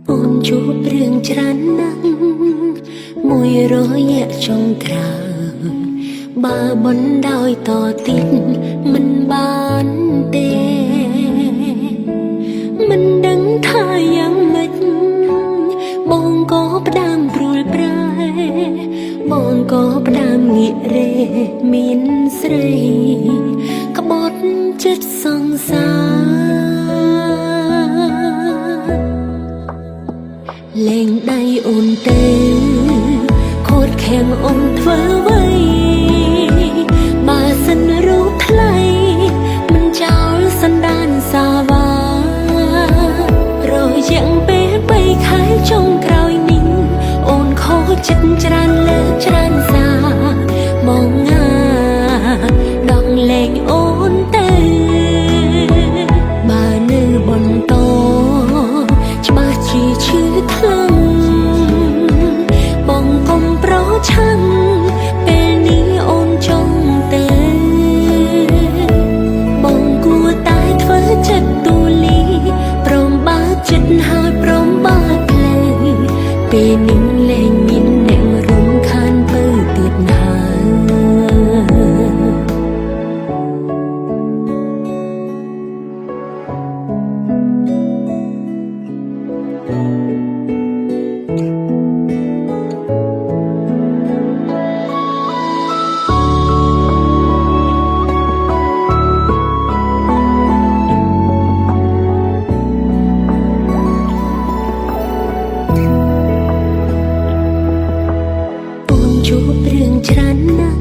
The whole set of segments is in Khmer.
អូនជួបរឿងច្រើនណាស់មួយរយៈចុងក្រោយបើបណ្ដោយតទៀតមិនបានទេមិនដឹងថាយ៉ាងម៉េចបងក៏ផ្ដាំព្រួលប្រែបងក៏ផ្ដាំងាករេមានស្រីក្បត់ចិត្តសង្សារលែងដៃអូនទេខូចខាំងអូនធ្វើអ្វីបើសិនរូបថ្លៃមិនចោលសន្តានសាវារយៈពេល3ខែចុងក្រោយនេះអូនខូចចិត្តច្រើនលើកច្រើនសារមកងាដកលែងអូនទៅបើនៅបន្តច្បាស់ជាឈឺខ្លាំងបងកុំប្រឆាំងពេលនេះអូនចង់ទៅបងគួរតែធ្វើចិត្តទូលីព្រមបើកចិត្តហើយព្រមបើកផ្លូវពេលនេះលែងមានអ្នករំខានពើទៀតហើយជួបរឿងច្រើនណាស់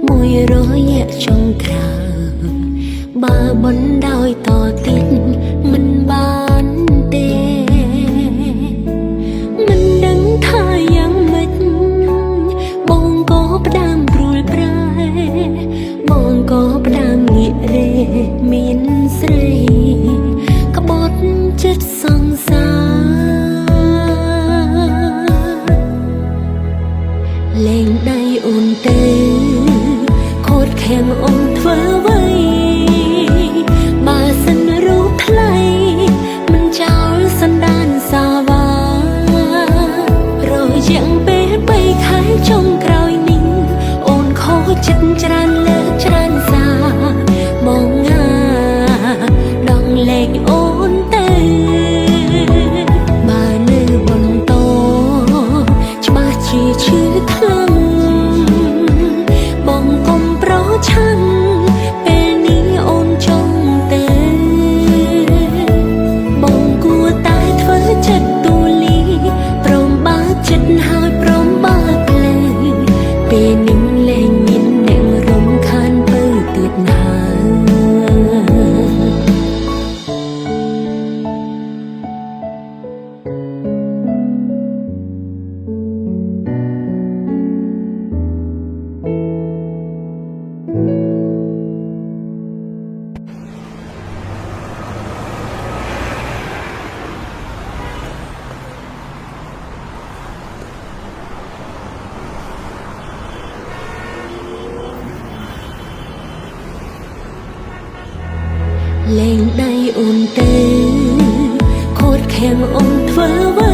មួយរយៈចុងក្រោយបើបណ្ដោយតទៀតមិនបានទេមិនដឹងថាយ៉ាងម៉េចបងក៏ផ្ដាំព្រួលប្រែបងក៏ផ្ដាំងាករេមានស្រីក្បត់ចិត្តសង្សារលែងដៃអូនទេខូចខាំងអូនធ្វើអ្វីបើសិនរូបថ្លៃមិនចោលសន្តានសាវារយៈពេល3ខែចុងក្រោយនេះអូនខូចចិត្តច្រើនលើកច្រើនសារមកងាដកលែងអូនទៅបើនៅបន្តច្បាស់ជាឈឺខ្លាំងបងកុំប្រឆាំងពេលនេះអូនចង់ទៅបងគួរតែធ្វើចិត្តទូលីព្រមបើកចិត្តហើយព្រមបើកផ្លូវពេលនេះលែងមានអ្នករំខានពើទៀតហើយលែងដៃអូនទេខូចខាំងអូនធ្វើអ្វី